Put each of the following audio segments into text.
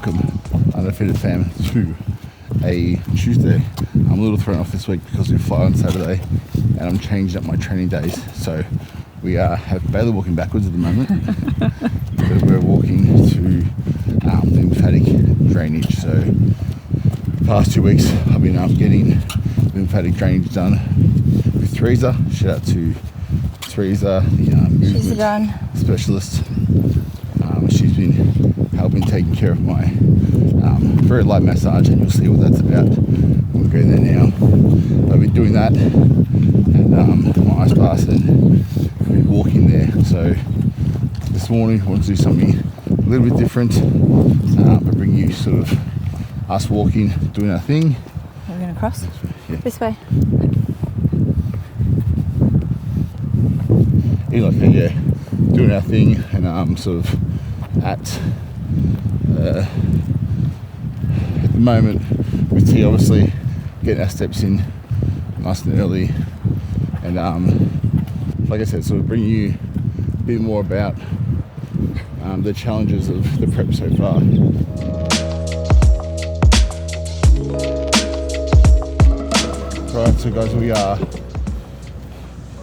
welcome Undefeated fam to a Tuesday. I'm a little thrown off this week because we fly on Saturday and I'm changing up my training days. So we have Bayley walking backwards at the moment. But we're walking to lymphatic drainage. So the past 2 weeks I've been getting lymphatic drainage done with Teresa. Shout out to Teresa, the movement specialist. She's been helping taking care of my very light massage, and you'll see what that's about when we go there now. I've been doing that and my ice bath and been walking there. So this morning I want to do something a little bit different, but bring you sort of us walking, doing our thing. We're going to cross? Yeah. This way. Yeah, doing our thing and sort of at the moment with T obviously getting our steps in nice and early, and like I said, sort of bringing you a bit more about the challenges of the prep so far. Right, so guys, we are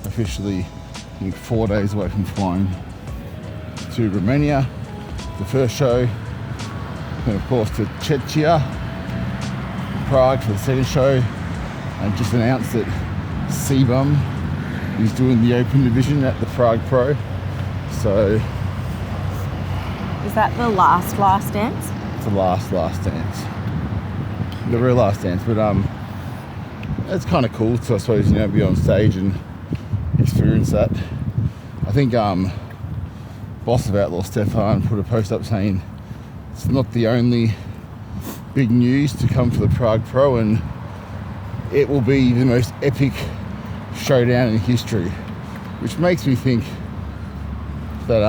officially 4 days away from flying to Romania, the first show, and of course to Czechia, Prague for the second show, and just announced that CBum is doing the open division at the Prague Pro. So is that the last dance? It's the last dance, the very last dance, but it's kind of cool to, I suppose, be on stage and experience that. I think boss of Outlaw Stefan put a post up saying it's not the only big news to come for the Prague Pro, and it will be the most epic showdown in history, which makes me think that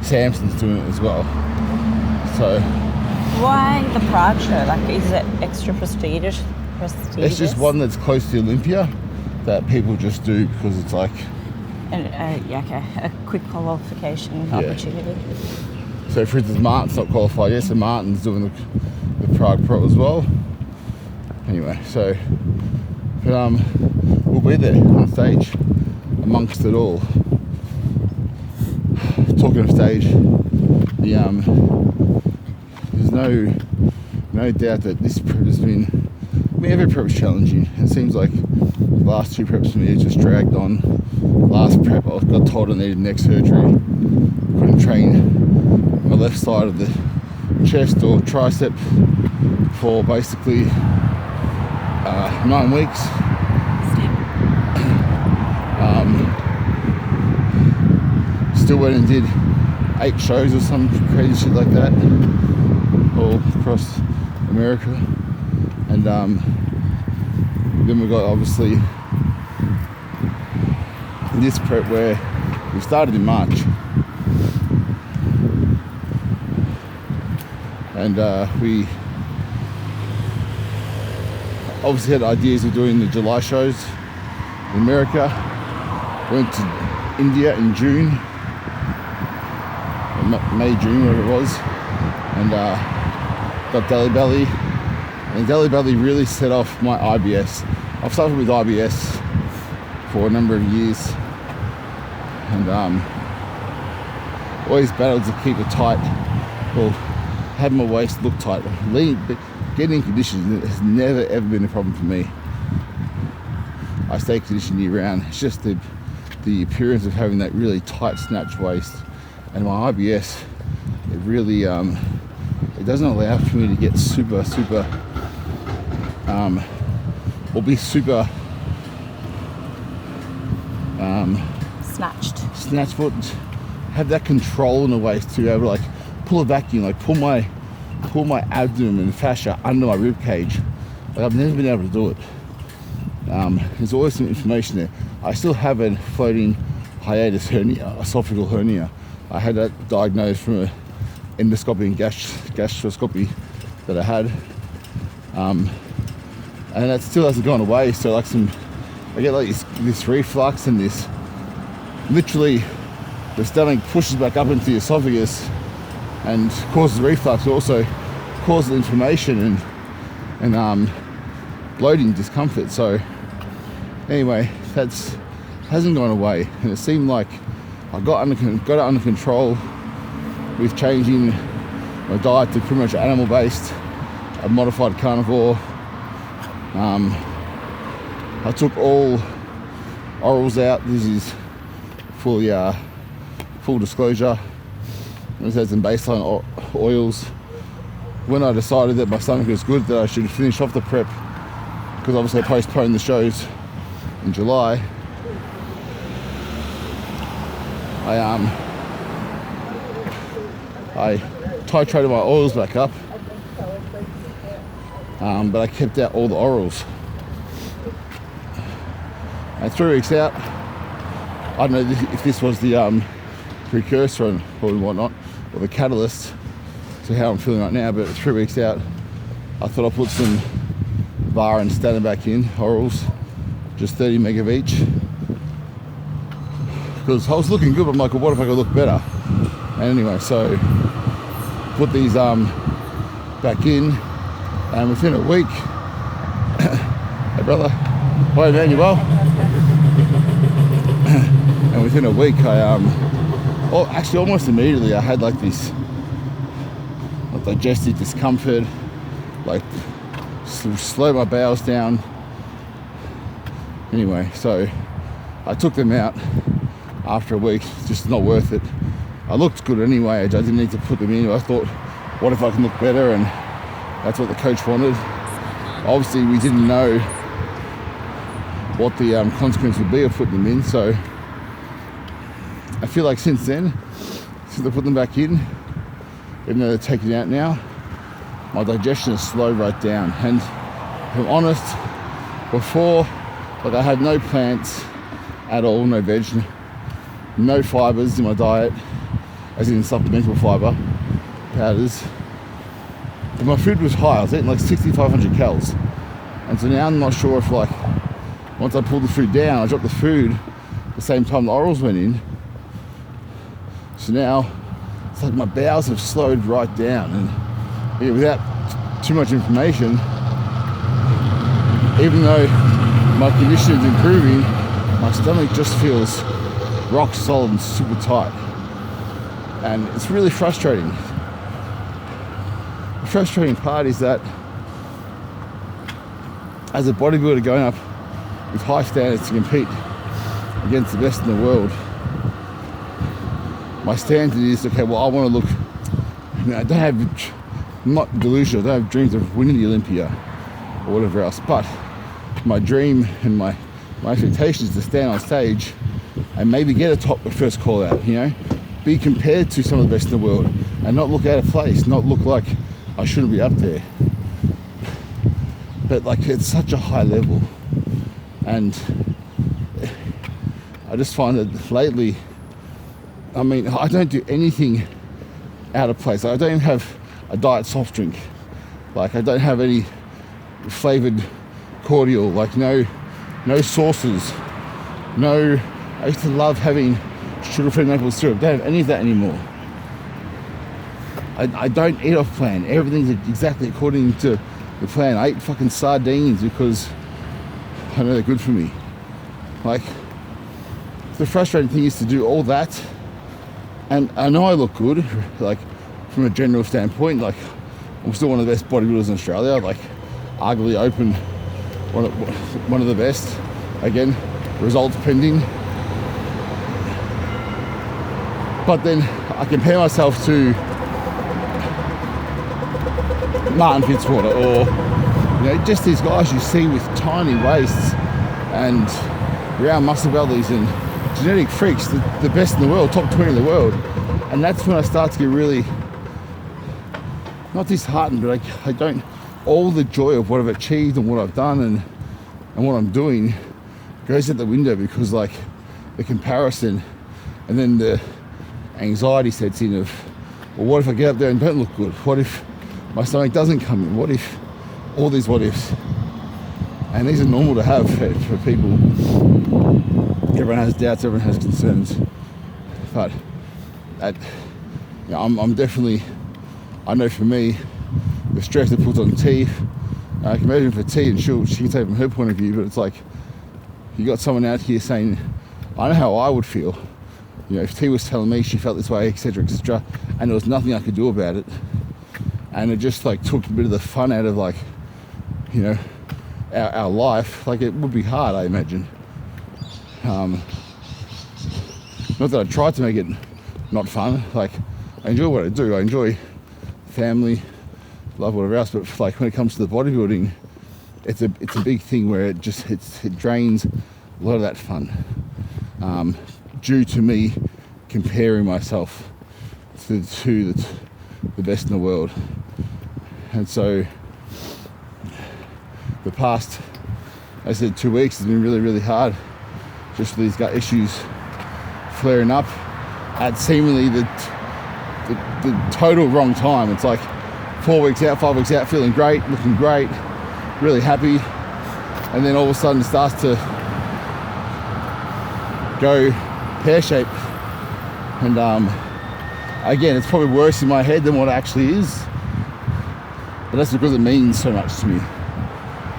Samson's doing it as well. So why the Prague show? Like, is it extra prestigious? It's just one that's close to Olympia that people just do because it's like a quick qualification opportunity. So for instance, Martin's not qualified yet, so Martin's doing the Prague Pro as well. Anyway, so but we'll be there on stage amongst it all. Talking of stage, there's no doubt that this prep has been, every prep's challenging. It seems like the last two preps for me have just dragged on. Last prep I got told I needed neck surgery. Couldn't train my left side of the chest or tricep for basically 9 weeks. Still went and did 8 shows or some crazy shit like that all across America, and then we got obviously this prep where we started in March, and we obviously had ideas of doing the July shows in America. Went to India in June, May, June, whatever it was, and got Delhi Belly, and Delhi Belly really set off my IBS. I've suffered with IBS for a number of years, and always battled to keep it tight, or have my waist look tight. But getting in condition has never ever been a problem for me. I stay conditioned year round. It's just the appearance of having that really tight snatch waist, and my IBS, it really it doesn't allow for me to get super or be super snatched foot, have that control in the waist to be able to like pull a vacuum, like pull my abdomen and fascia under my rib cage. Like, I've never been able to do it. There's always some information there. I still have a floating hiatus hernia, esophageal hernia. I had that diagnosed from an endoscopy and gastroscopy that I had, and that still hasn't gone away. So like I get like this reflux, and this literally the stomach pushes back up into the esophagus and causes reflux. Also causes inflammation and bloating discomfort. So anyway, that's hasn't gone away, and it seemed like I got it under control with changing my diet to pretty much animal based, a modified carnivore. I took all orals out. This is full disclosure. This has some baseline oils. When I decided that my stomach was good, that I should finish off the prep, because obviously I postponed the shows in July, I titrated my oils back up, but I kept out all the orals. And 3 weeks out, I don't know if this was the precursor or whatnot, or the catalyst to how I'm feeling right now, but 3 weeks out, I thought I'd put some VAR and statin back in, orals, just 30 meg of each. Because I was looking good, but I'm like, well, what if I could look better? And anyway, so put these back in, and within a week, hey brother, hi man, you well? And within a week, actually almost immediately, I had like this digestive discomfort, like slow my bowels down. Anyway, so I took them out after a week. Just not worth it. I looked good anyway. I didn't need to put them in. I thought, what if I can look better? And that's what the coach wanted. Obviously, we didn't know what the consequence would be of putting them in. So I feel like since I put them back in, even though they're taken out now, my digestion has slowed right down. And if I'm honest, before, like, I had no plants at all, no veg, no fibers in my diet, as in supplemental fiber powders. But my food was high. I was eating like 6,500 calories. And so now I'm not sure if, like, once I pulled the food down, I dropped the food at the same time the orals went in. So now it's like my bowels have slowed right down, and without too much information, even though my condition is improving, my stomach just feels rock solid and super tight, and it's really frustrating. The frustrating part is that as a bodybuilder going up with high standards to compete against the best in the world, my standard is, okay, well, I want to look, I don't have, I'm not delusional, I don't have dreams of winning the Olympia or whatever else, but my dream and my expectation is to stand on stage and maybe get a first call out, be compared to some of the best in the world and not look out of place, not look like I shouldn't be up there. But like, it's such a high level, and I just find that lately, I mean, I don't do anything out of place. I don't even have a diet soft drink. Like, I don't have any flavored cordial, like no sauces, I used to love having sugar-free maple syrup. Don't have any of that anymore. I don't eat off plan. Everything's exactly according to the plan. I eat fucking sardines because I know they're good for me. Like, the frustrating thing is to do all that, and I know I look good, like, from a general standpoint. Like, I'm still one of the best bodybuilders in Australia, like, arguably open one of the best. Again, results pending. But then I compare myself to Martin Fitzwater, or just these guys you see with tiny waists and round muscle bellies and genetic freaks, the best in the world, top 20 in the world. And that's when I start to get really, not disheartened, but I don't, all the joy of what I've achieved and what I've done and what I'm doing goes out the window, because like the comparison and then the anxiety sets in of, well, what if I get up there and don't look good? What if my stomach doesn't come in? What if, all these what ifs? And these are normal to have for people. Everyone has doubts, everyone has concerns. But I'm definitely, I know for me, the stress it puts on T. I can imagine for T, and she can say from her point of view, but it's like you got someone out here saying, I know how I would feel. You know, if T was telling me she felt this way, etc., etc., and there was nothing I could do about it, and it just like took a bit of the fun out of like, you know, our life. Like it would be hard, I imagine. Not that I tried to make it not fun. Like I enjoy what I do. I enjoy family, love whatever else. But like when it comes to the bodybuilding, it's a big thing where it drains a lot of that fun. Due to me comparing myself to the best in the world. And so the past, I said 2 weeks has been really, really hard. Just these gut issues flaring up at seemingly the total wrong time. It's like 4 weeks out, 5 weeks out, feeling great, looking great, really happy. And then all of a sudden it starts to go pear-shaped. And again, it's probably worse in my head than what it actually is. But that's because it means so much to me.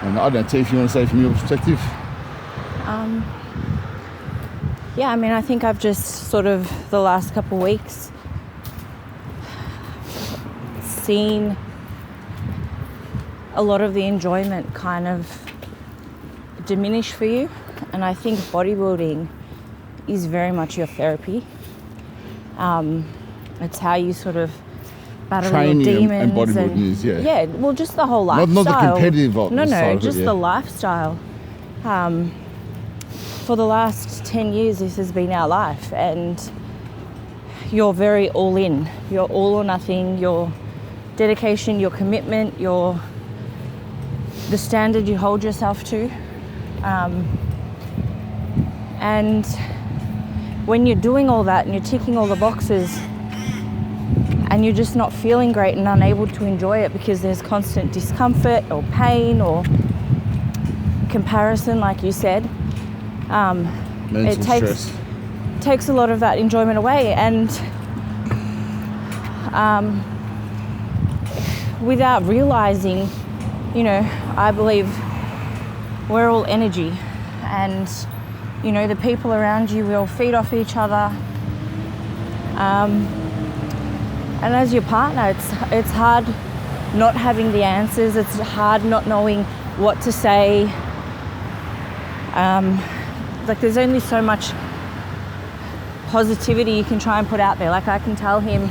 And I don't know, T, if you want to say from your perspective. Yeah, I mean, I think I've just sort of the last couple of weeks seen a lot of the enjoyment kind of diminish for you. And I think bodybuilding is very much your therapy. It's how you sort of battle your demons. And bodybuilding is, yeah. Yeah, well, just the whole lifestyle. Not the competitive No, just it, yeah. the lifestyle. For the last 10 years, this has been our life, and you're very all in. You're all or nothing. Your dedication, your commitment, the standard you hold yourself to. And when you're doing all that and you're ticking all the boxes and you're just not feeling great and unable to enjoy it because there's constant discomfort or pain or comparison, like you said, mental stress. Takes a lot of that enjoyment away. And without realizing, you know, I believe we're all energy, and you know, the people around you will feed off each other. And as your partner, it's hard not having the answers. It's hard not knowing what to say. Like there's only so much positivity you can try and put out there. Like I can tell him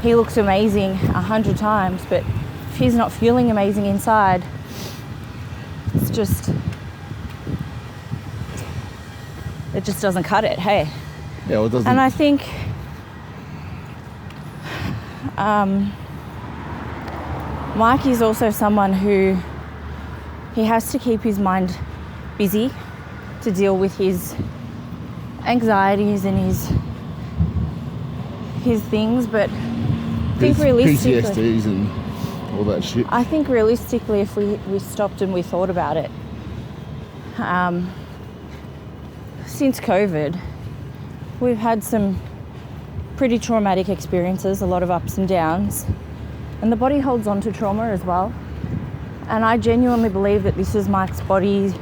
he looks amazing 100 times, but if he's not feeling amazing inside, it just doesn't cut it, hey? Yeah, well, it doesn't. And I think Mike is also someone who he has to keep his mind busy to deal with his anxieties and his things, but I think realistically, PTSDs and all that shit. I think realistically, if we stopped and we thought about it, since COVID, we've had some pretty traumatic experiences, a lot of ups and downs, and the body holds on to trauma as well. And I genuinely believe that this is Mike's body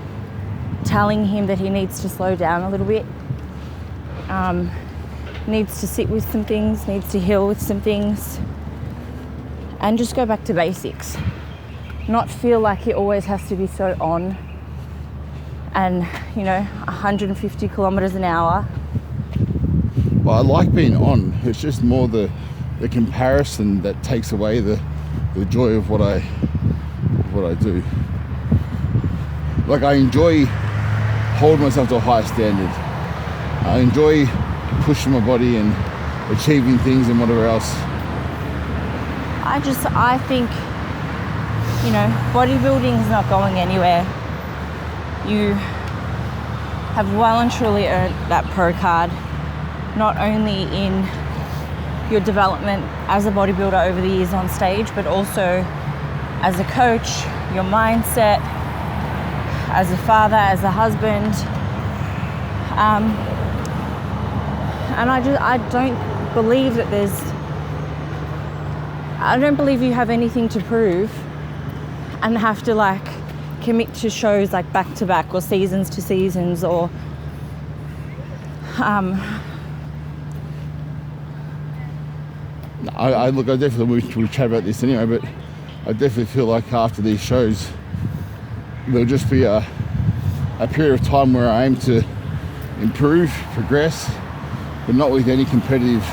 telling him that he needs to slow down a little bit, needs to sit with some things, needs to heal with some things, and just go back to basics. Not feel like he always has to be so on and, you know, 150 kilometers an hour. Well, I like being on. It's just more the comparison that takes away the joy of what I do. Like I enjoy holding myself to a high standard. I enjoy pushing my body and achieving things and whatever else. I think, you know, bodybuilding is not going anywhere. You have well and truly earned that pro card, not only in your development as a bodybuilder over the years on stage, but also as a coach, your mindset, as a father, as a husband. And I don't believe that there's I don't believe you have anything to prove and have to like commit to shows like back to back or seasons to seasons or I definitely we'll chat about this anyway, but I definitely feel like after these shows there'll just be a period of time where I aim to improve, progress, but not with any competitive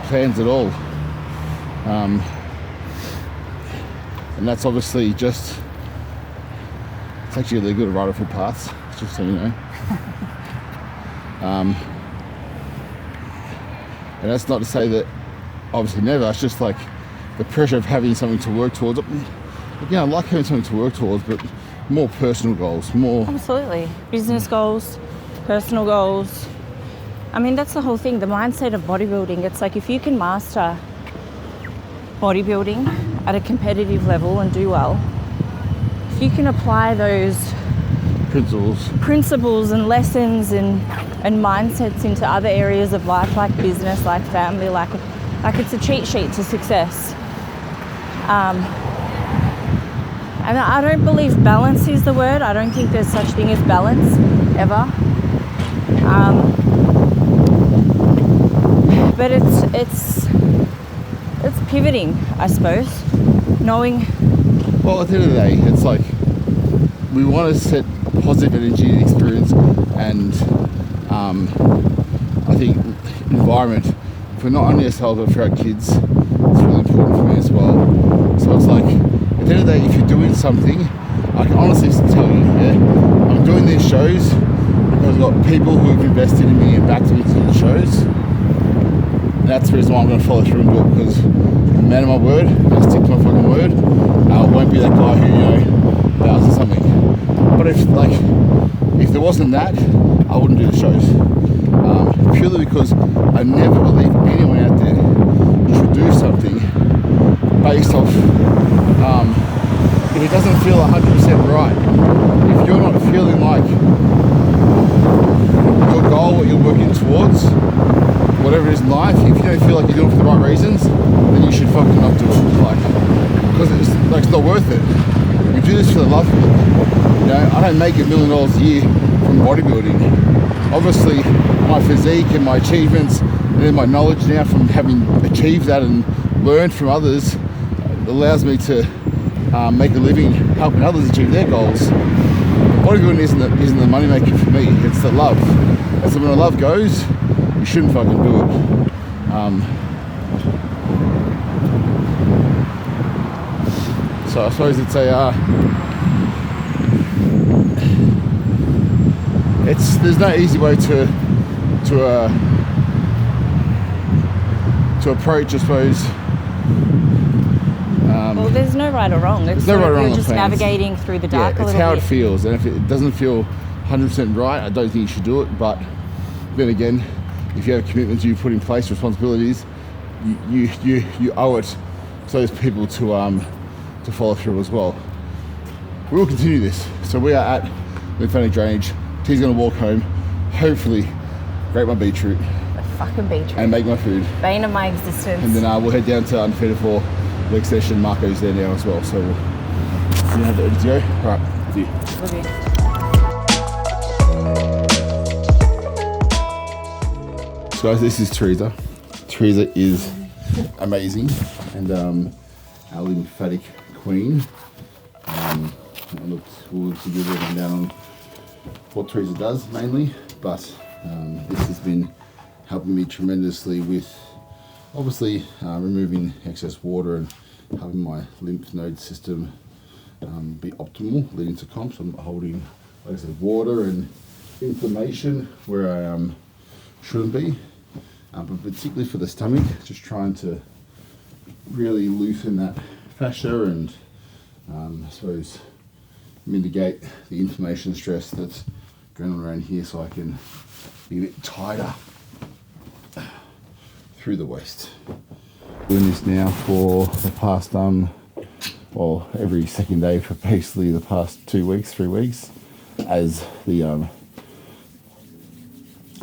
plans at all. And that's obviously just, it's actually really good at right footpaths, just so you know. And that's not to say that obviously never, it's just like the pressure of having something to work towards. Again, I like having something to work towards, but more personal goals, more... Absolutely. Business goals, personal goals. I mean, that's the whole thing, the mindset of bodybuilding. It's like if you can master bodybuilding at a competitive level and do well, if you can apply those principles and lessons and mindsets into other areas of life, like business, like family, like it's a cheat sheet to success. And I don't believe balance is the word. I don't think there's such thing as balance ever. But it's pivoting, I suppose. Knowing. Well, at the end of the day, it's like we want to set positive energy and experience, and I think environment for not only ourselves but for our kids is really important for me as well. So it's like at the end of the day, if you're doing something, I can honestly tell you, I'm doing these shows because I've got people who have invested in me and backed me to the shows. And that's the reason why I'm going to follow through and do it, because I'm a man of my word, I stick to my fucking word. I won't be that guy who, bows to something. But if there wasn't that, I wouldn't do the shows. Purely because I never believe anyone out there should do something based off if it doesn't feel 100% right. If you're not feeling like your goal, what you're working towards, whatever it is in life, if you don't feel like you're doing it for the right reasons, then you should fucking not do it. Because it's not worth it. We do this for the love of it. I don't make $1 million a year from bodybuilding. Obviously, my physique and my achievements, and then my knowledge now from having achieved that and learned from others, allows me to make a living helping others achieve their goals. Bodybuilding isn't the money maker for me. It's the love. And so when the love goes, you shouldn't fucking do it. So I suppose it's there's no easy way to approach, I suppose. Well, there's no right or wrong. It's no right or wrong. You're just navigating through the dark a little bit. It's how it feels, and if it doesn't feel 100% right, I don't think you should do it. But then again, if you have commitments you put in place, responsibilities, you owe it to those people to follow through as well. We will continue this. So we are at Lymphatic Drainage. T's going to walk home, hopefully grate my beetroot. The fucking beetroot. And make my food. Bane of my existence. And then we'll head down to Undefeated for leg session. Marco's there now as well. So we'll see how that is go. All right, see you. Love you. So guys, this is Teresa. Teresa is amazing, and our lymphatic queen. We'll look to give everyone down on what Teresa does mainly, but this has been helping me tremendously with obviously removing excess water and having my lymph node system be optimal leading to comps. I'm holding, like I said, water and inflammation where I shouldn't be, but particularly for the stomach, just trying to really loosen that fascia and I suppose mitigate the inflammation stress that's going on around here, so I can be a bit tighter through the waist. Doing this now for the past every second day for basically the past 3 weeks, as the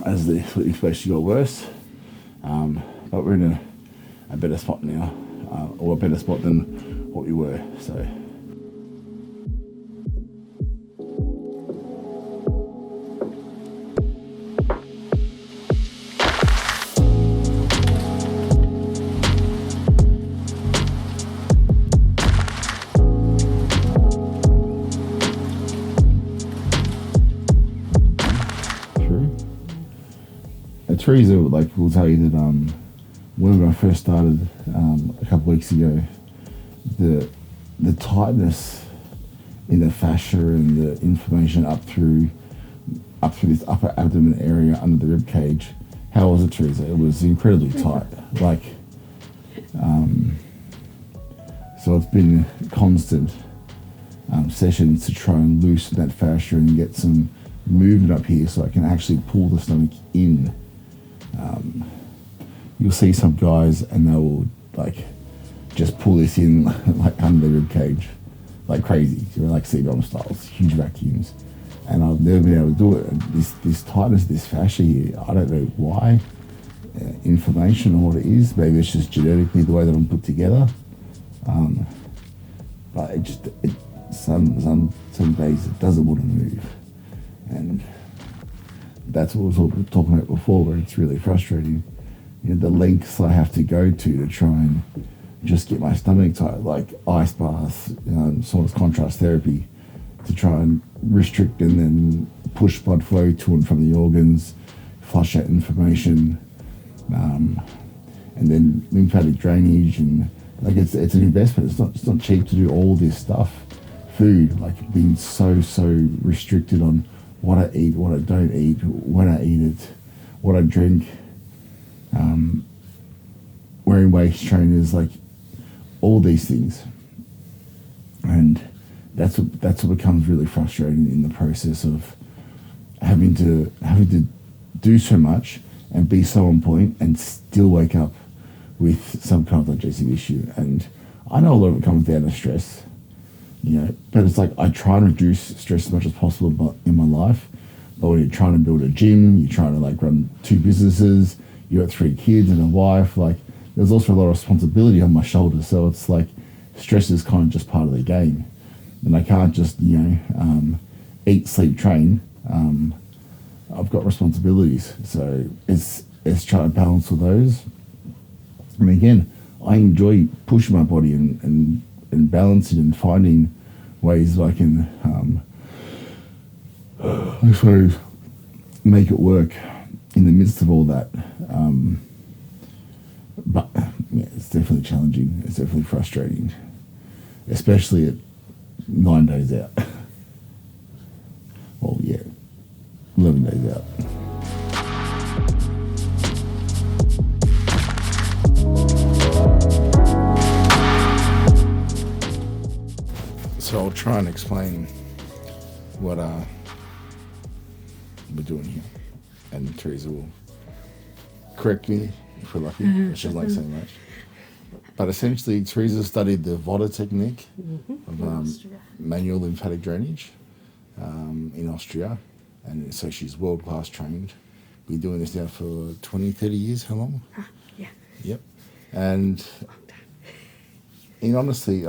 inflammation got worse. But we're in a better spot now. or a better spot than what we were. So. Teresa, like, will tell you that when I first started a couple of weeks ago, the tightness in the fascia and the inflammation up through this upper abdomen area under the rib cage. How was it, Teresa? It was incredibly tight. Like, so it's been constant sessions to try and loosen that fascia and get some movement up here, so I can actually pull the stomach in. You'll see some guys and they will like just pull this in like under the rib cage like crazy, like CBum styles, huge vacuums, and I've never been able to do it. This tightness, this fascia here, I don't know why, inflammation or what it is. Maybe it's just genetically the way that I'm put together, but some days it doesn't want to move, and that's what we were talking about before, where it's really frustrating. You know, the lengths I have to go to try and just get my stomach tight, like ice baths, sort of contrast therapy, to try and restrict and then push blood flow to and from the organs, flush out inflammation, and then lymphatic drainage, and like it's an investment. It's not cheap to do all this stuff. Food, like being so restricted on what I eat, what I don't eat, when I eat it, what I drink, wearing waist trainers, like all these things, and that's what becomes really frustrating in the process of having to do so much and be so on point and still wake up with some kind of digestive issue. And I know a lot of it comes down to stress. But it's like I try and reduce stress as much as possible in my life. But when you're trying to build a gym, you're trying to like run 2 businesses, you got 3 kids and a wife, like there's also a lot of responsibility on my shoulders. So it's like stress is kind of just part of the game, and I can't just eat, sleep, train. I've got responsibilities, so it's trying to balance with those. And again, I enjoy pushing my body and balancing and finding ways that I can, I suppose, make it work in the midst of all that. But yeah, it's definitely challenging. It's definitely frustrating, especially at 9 days out. Well, yeah, 11 days out. So I'll try and explain what we're doing here, and Teresa will correct me if we're lucky. She doesn't like saying much. But essentially, Teresa studied the Vada technique of manual lymphatic drainage in Austria, and so she's world-class trained. Been doing this now for 20, 30 years. How long? Yeah. Yep. And honestly,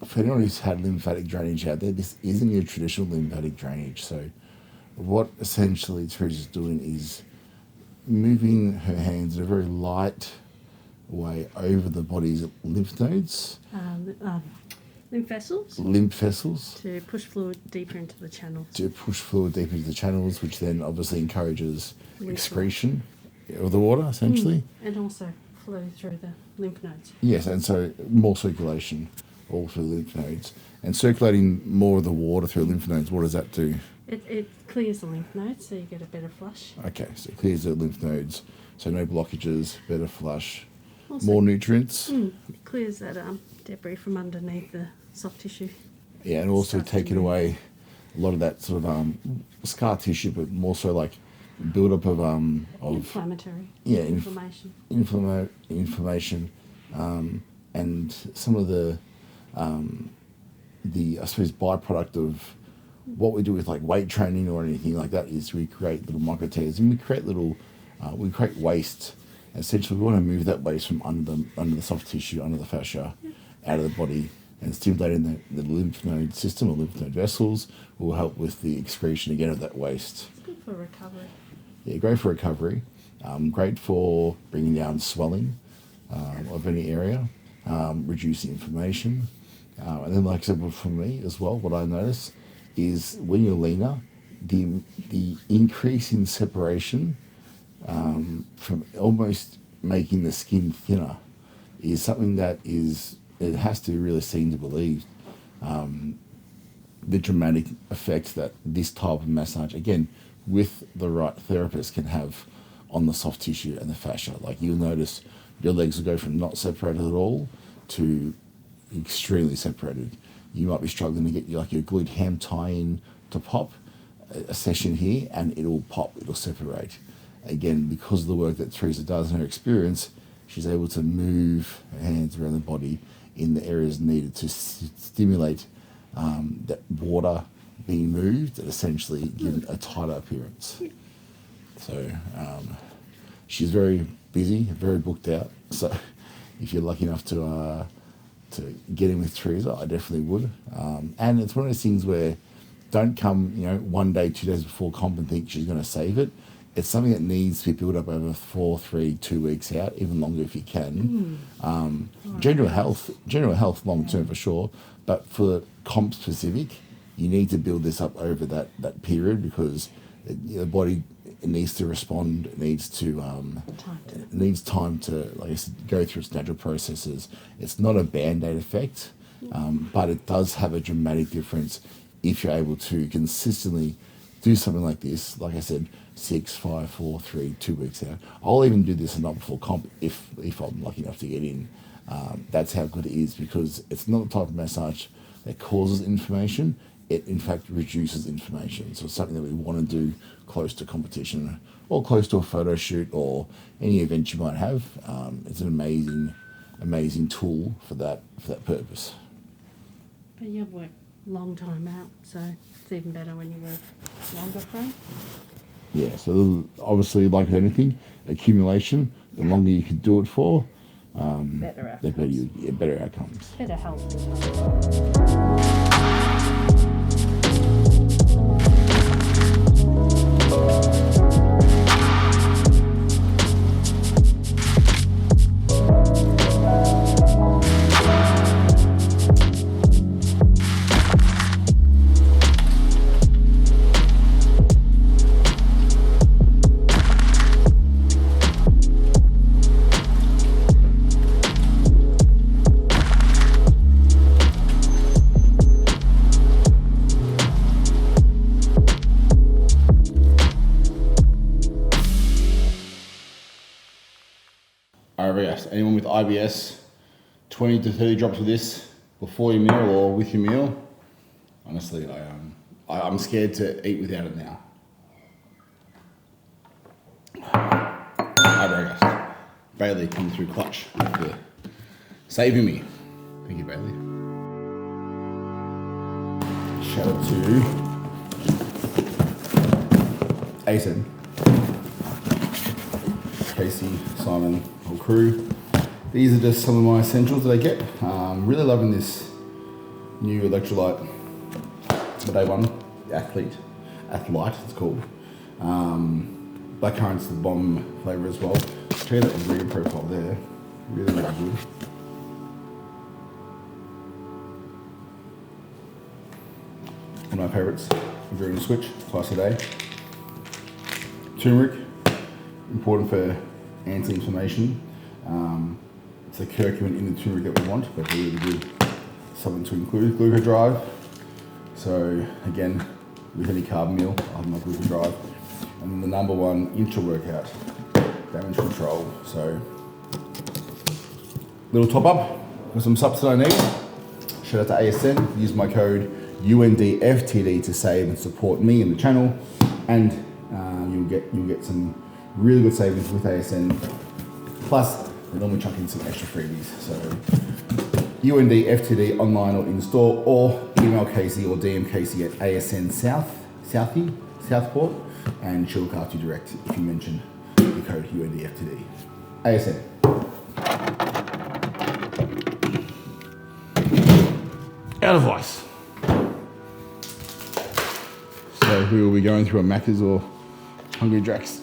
for anyone who's had lymphatic drainage out there, this isn't your traditional lymphatic drainage. So what essentially Teresa's doing is moving her hands in a very light way over the body's lymph nodes. Lymph vessels. Lymph vessels. To push fluid deeper into the channels. Which then obviously encourages excretion of the water, essentially. And also flow through the lymph nodes. Yes, and so more circulation all through the lymph nodes. And circulating more of the water through lymph nodes, what does that do? It clears the lymph nodes, so you get a better flush. Okay, so it clears the lymph nodes, so no blockages, better flush, Also, more nutrients. It clears that debris from underneath the soft tissue. Yeah, and also taking away a lot of that sort of scar tissue, but more so like build-up of inflammatory. Yeah, inflammation. Inflammation, and some of the I suppose byproduct of what we do with like weight training or anything like that is we create little micro tears, and we create waste And essentially, we want to move that waste from under the soft tissue, under the fascia, out of the body, and stimulating the lymph node system or lymph node vessels will help with the excretion again of that waste. It's good for recovery. Yeah, great for recovery. Great for bringing down swelling of any area, reducing inflammation. And then, like I said, for me as well, what I notice is when you're leaner, the increase in separation from almost making the skin thinner is something that it has to be really seen to believe. The dramatic effect that this type of massage, again, with the right therapist, can have on the soft tissue and the fascia. Like, you'll notice your legs will go from not separated at all to extremely separated. You might be struggling to get your glute ham tie-in to pop a session here, and it'll pop, it'll separate. Again, because of the work that Teresa does in her experience, she's able to move her hands around the body in the areas needed to stimulate that water being moved and essentially give it a tighter appearance. So she's very busy, very booked out. So if you're lucky enough to get in with Teresa, I definitely would. And it's one of those things where don't come 1 day, 2 days before comp and think she's going to save it. It's something that needs to be built up over 4, 3, 2 weeks out, even longer if you can. General health long term for sure, but for comp specific, you need to build this up over that period, because the body needs to respond. It needs time to, like I said, go through its natural processes. It's not a band-aid effect, but it does have a dramatic difference if you're able to consistently do something like this. Like I said, 6, 5, 4, 3, 2 weeks out. I'll even do this a night before comp if I'm lucky enough to get in. That's how good it is, because it's not the type of massage that causes inflammation. It in fact reduces inflammation. So it's something that we want to do close to competition or close to a photo shoot or any event you might have. It's an amazing tool for that purpose. But you've worked long time out, so it's even better when you work longer frame. Yeah, so obviously, like anything, accumulation, the longer you can do it for, Better outcomes. Better outcomes. Better health. IBS. Anyone with IBS, 20 to 30 drops of this before your meal or with your meal. Honestly, I'm scared to eat without it now. IBS. Bayley coming through clutch for saving me. Thank you, Bayley. Shout out to ASN. Casey, Simon, whole crew. These are just some of my essentials that I get. Really loving this new electrolyte, day one, Athlete it's called. Blackcurrant's the bomb flavour as well. Check out that ingredient profile there. Really, really good. One of my favourites, during the switch, twice a day. Turmeric, important for anti-inflammation. It's the curcumin in the turmeric that we want, but really good. Something to include. Glucodrive. So again, with any carb meal, I have my glucodrive. And then the number one intra-workout, damage control. So little top up for some supps that I need. Shout out to ASN. Use my code UNDFTD to save and support me and the channel, and you'll get some really good savings with ASN. Plus, they normally chuck in some extra freebies. So UNDFTD online or in store, or email Casey or DM Casey at ASN Southport, and she'll look after you direct if you mention the code UNDFTD. ASM. Out of ice. So we will be going through a Macca's or Hungry Drax.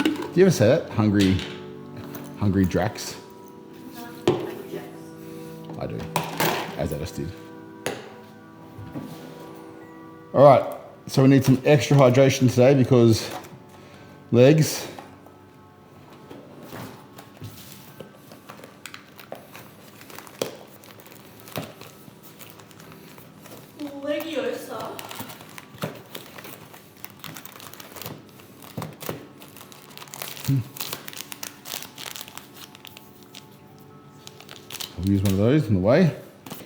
Do you ever say that? Hungry Drax? I do, as Alice did. All right, so we need some extra hydration today because legs. Legiosa. I'll use one of those on the way.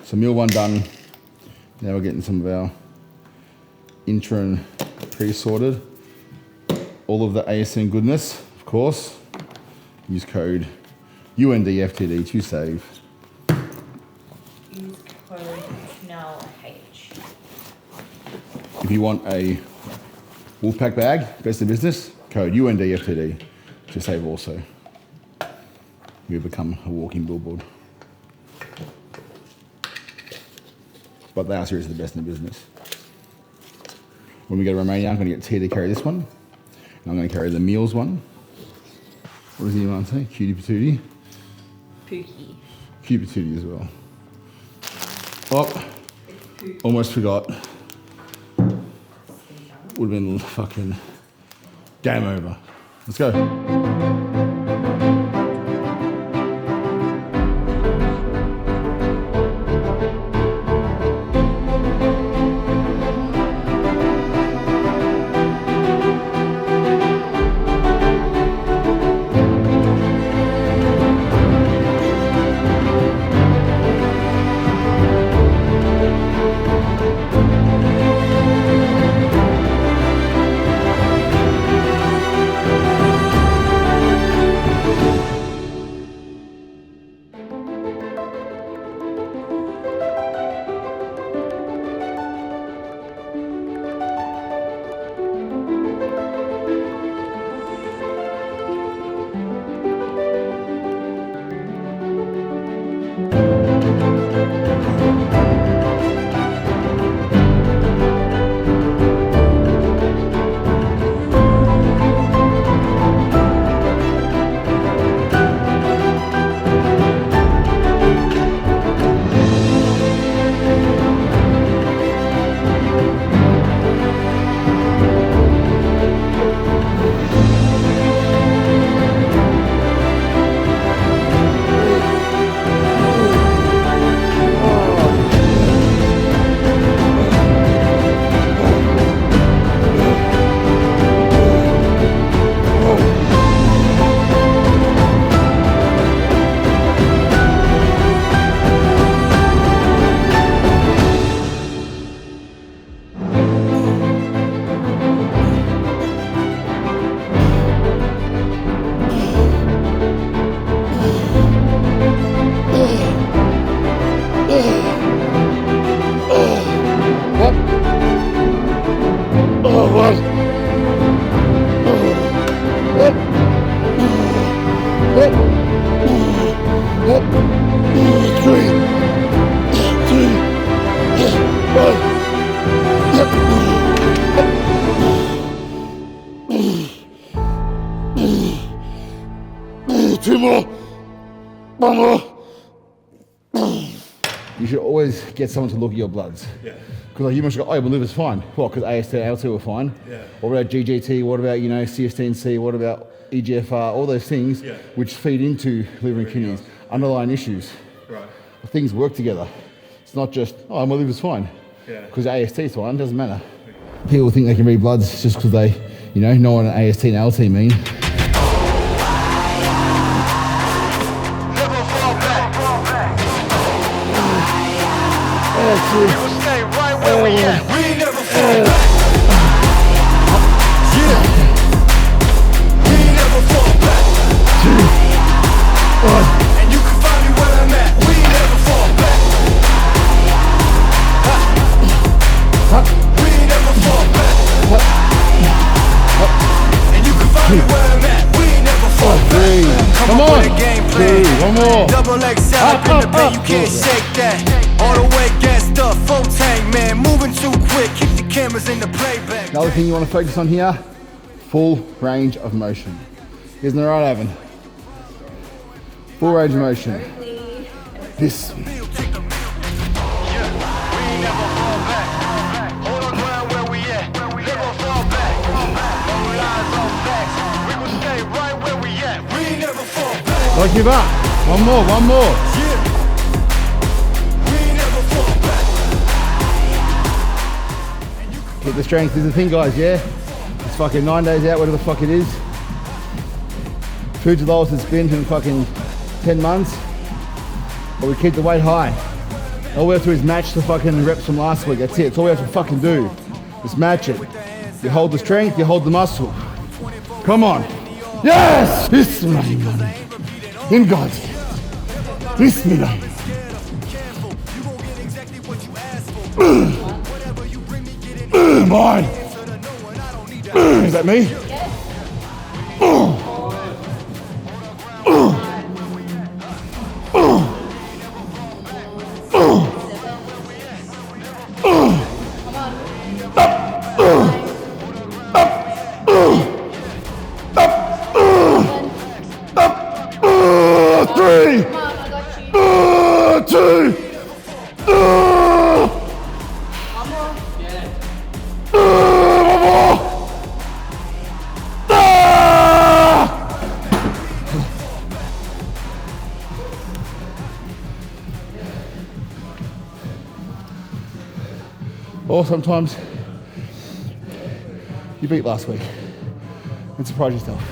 So meal one done. Now we're getting some of our intra and pre-sorted. All of the ASN goodness, of course. Use code UNDFTD to save. Use code CHANEL-H. If you want a Wolfpack bag, best of business, code UNDFTD to save also. You've become a walking billboard. But they are seriously the best in the business. When we go to Romania, I'm going to get Tia to carry this one. And I'm going to carry the meals one. What does anyone say? Cutie patootie? Pookie. Cutie patootie as well. Oh, almost forgot. Would have been fucking game over. Let's go. Two more. One more. You should always get someone to look at your bloods. Yeah. Because like you must go, oh, my liver's fine. What? Because AST and ALT were fine. Yeah. What about GGT? What about, you know, CST&C? What about EGFR? All those things which feed into liver and kidneys. Underlying issues. Right. Things work together. It's not just, oh, my liver's fine. Yeah. Because AST's fine. It doesn't matter. People think they can read bloods just because they, you know what an AST and ALT mean. We will stay right where we at. We ain't never fall back. Yeah. We ain't never fall back. And you can find me where I'm at. We ain't never fall back. We ain't never fall back. And you can find me where I'm at. We ain't never fall back. One more. Double XL up in the pen, you can't shake that. All the way gassed up, full tank, man. Moving too quick, keep the cameras in the playback. Another thing you want to focus on here, full range of motion. Isn't it right, Evan? Full range of motion. This. Don't give up. One more, one more. Keep the strength is the thing, guys, yeah? It's fucking 9 days out, whatever the fuck it is. Food's the lowest it's been in fucking 10 months. But we keep the weight high. All we have to do is match the fucking reps from last week. That's it. It's all we have to fucking do. Just match it. You hold the strength, you hold the muscle. Come on. Yes! Bismillah. In God. Bismillah. Mine. Is that me? Or sometimes you beat last week and surprise yourself.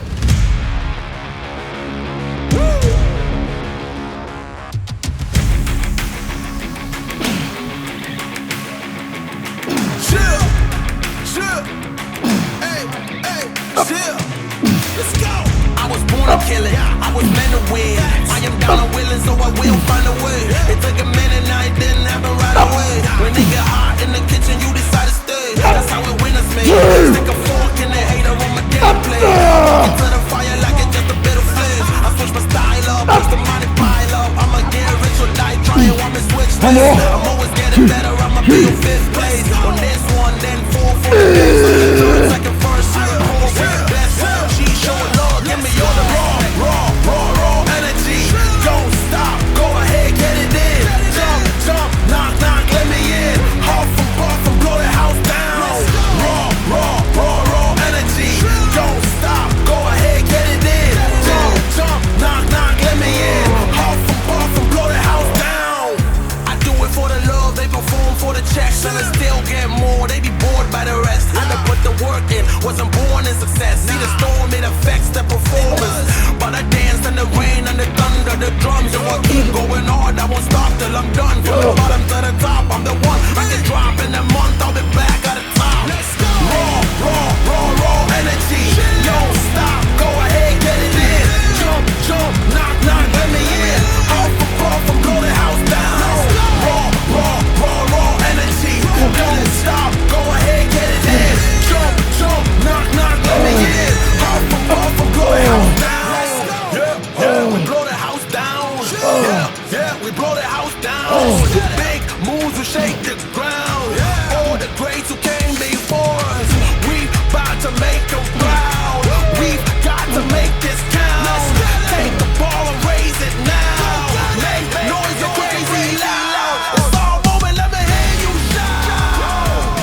Let's go. I was born to kill it. I was meant to win. I am down and willing, so I will find a way. It took a minute, I didn't happen right away. When they get hot in the kitchen, you decide to stay. That's how it winners made. Stick a fork in the hater on my damn plate. Into the fire like it's just a bit of flames. I switch my style up, push the money pile up. I'ma get rich or die trying, want me switch this. I'm always getting better, I'ma be in 5th place. On this one, then 4 for the next. Second, first, I'm whole for the best. She showing love, give me all the raw energy. Don't stop, go ahead, get it in. Jump, knock, let me in. Huff and puff and blow the house down. Raw energy. Don't stop, go ahead, get it in. Jump, knock, let me in. Huff and puff and blow the house down. I do it for the love, they perform for the checks, and I still get more. They be bored by the rest. I done put the work in, wasn't born in success. See the storm, it affects the performance. But I dance in the rain and the thunder, the drums. So I keep going hard, I won't stop till I'm done. From the bottom to the top, I'm the one. I can drop in a month, I'll be back at the top. Let's go. Raw energy. Don't stop, go ahead, get it in. Jump, knock, let me in. Huff and puff and blow the house down. Raw energy. Don't stop, go ahead, get it in. Jump, knock, let me in. Huff and puff and blow the house down. Yeah, we blow the house down. Yeah, we blow the house down. Big moves will shake the ground. All the greats who came before us, we about to make them proud. We've got to make this count. Take the ball and raise it now. Make noise and crazy loud. It's all moment, let me hear you shout.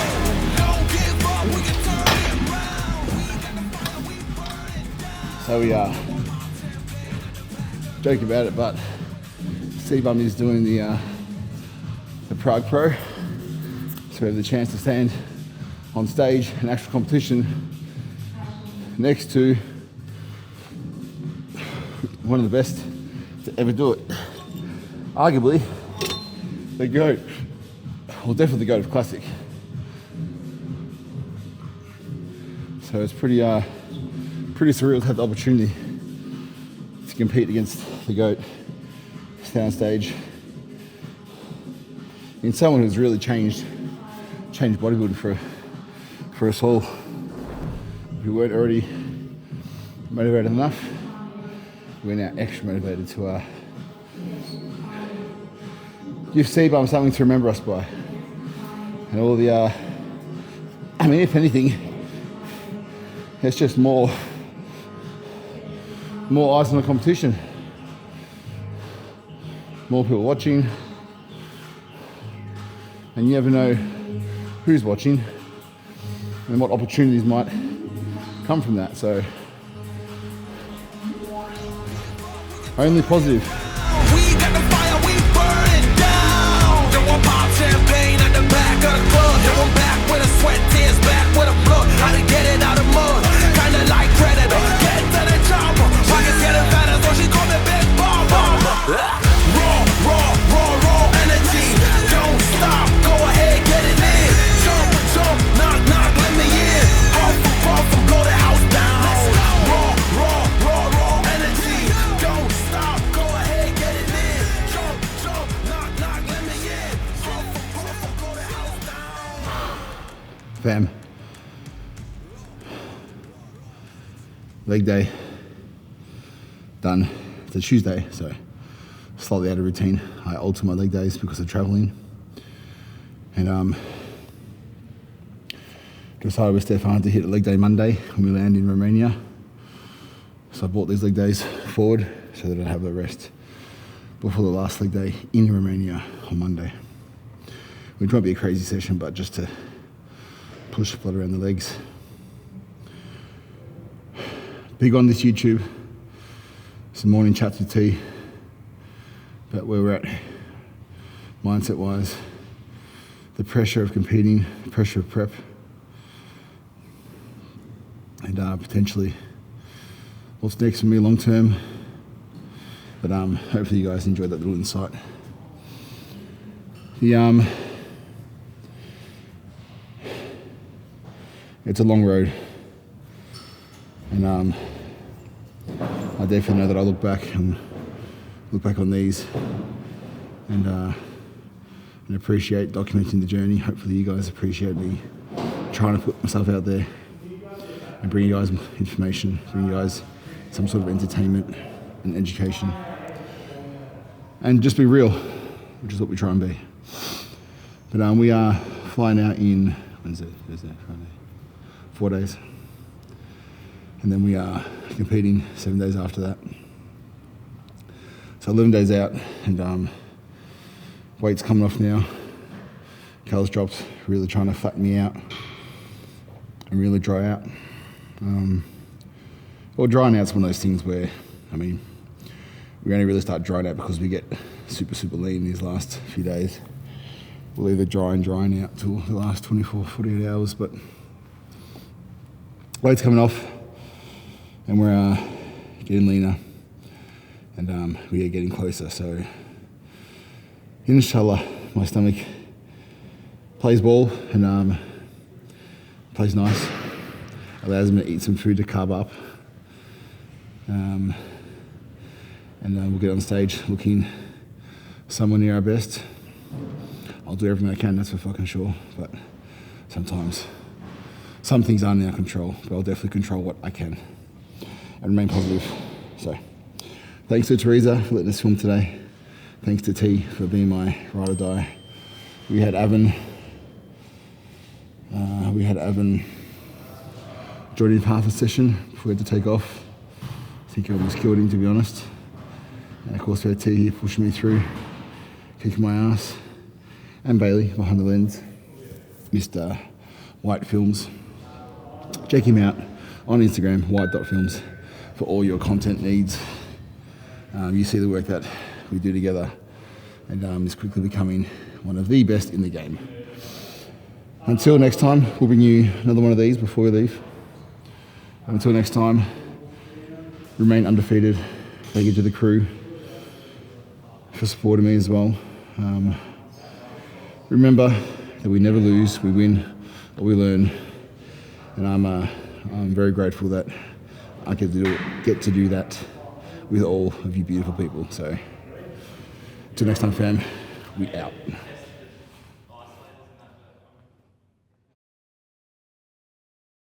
Don't give up, we can turn it around. We got the fire, we burn it down. So we are joking about it, but CBum is doing the Prague Pro, so we have the chance to stand on stage in actual competition next to one of the best to ever do it. Arguably the GOAT, well, definitely the GOAT of Classic. So it's pretty surreal to have the opportunity to compete against the GOAT, stand on stage in someone who's really changed bodybuilding for us all. If we weren't already motivated enough, we're now extra motivated to Give CBum something to remember us by. And all the, I mean, if anything, it's just more eyes on the competition. More people watching. And you never know who's watching and what opportunities might come from that. So, only positive. We got the fire, we burn it down. Then we'll pop champagne at the back of the club. Then we're back with a sweat, tears, back with a blood. How to get it out of mud, kinda like Predator. Get to the chopper, pockets getting fatter, so she call me Big Bomb. Raw energy. Don't stop, go ahead, get it in. Jump, knock, let me in. Puff, blow the house down. Raw energy. Don't stop, go ahead, get it in. Jump, knock, let me in. Puff, blow the house down. Fam. Leg day. Done. It's a Tuesday, so slightly out of routine. I alter my leg days because of traveling. And decided with Stefan to hit a leg day Monday when we land in Romania. So I brought these leg days forward so that I'd have a rest before the last leg day in Romania on Monday. Which won't be a crazy session, but just to push blood around the legs. Big on this YouTube. Some morning chats with tea about where we're at mindset wise, the pressure of competing, the pressure of prep, and potentially what's next for me long term. But hopefully you guys enjoyed that little insight. It's a long road, and I definitely know that I look back on these and appreciate documenting the journey. Hopefully you guys appreciate me trying to put myself out there and bring you guys information, bring you guys some sort of entertainment and education. And just be real, which is what we try and be. But we are flying out in, when is it? Thursday, Friday? 4 days. And then we are competing 7 days after that. So 11 days out, and weight's coming off now. Calories dropped, really trying to flatten me out and really dry out. Well, drying out's one of those things where, I mean, we only really start drying out because we get super lean these last few days. We'll either drying out till the last 24, 48 hours, but weight's coming off and we're getting leaner, and we are getting closer. So inshallah, my stomach plays ball and plays nice, allows me to eat some food to carb up, and we'll get on stage looking somewhere near our best. I'll do everything I can, that's for fucking sure, but sometimes some things aren't in our control, but I'll definitely control what I can and remain positive. So thanks to Teresa for letting us film today. Thanks to T for being my ride or die. We had Avon joining half a session before we had to take off. I think I almost killed him, to be honest. And of course we had T here pushing me through, kicking my ass. And Bayley behind the lens, Mr. White Films. Check him out on Instagram, white.films, for all your content needs. You see the work that we do together, and is quickly becoming one of the best in the game. Until next time, we'll bring you another one of these before we leave. Until next time, remain undefeated. Thank you to the crew for supporting me as well. Remember that we never lose, we win or we learn, and I'm very grateful that I get to do that with all of you beautiful people. So, till next time, fam, we out.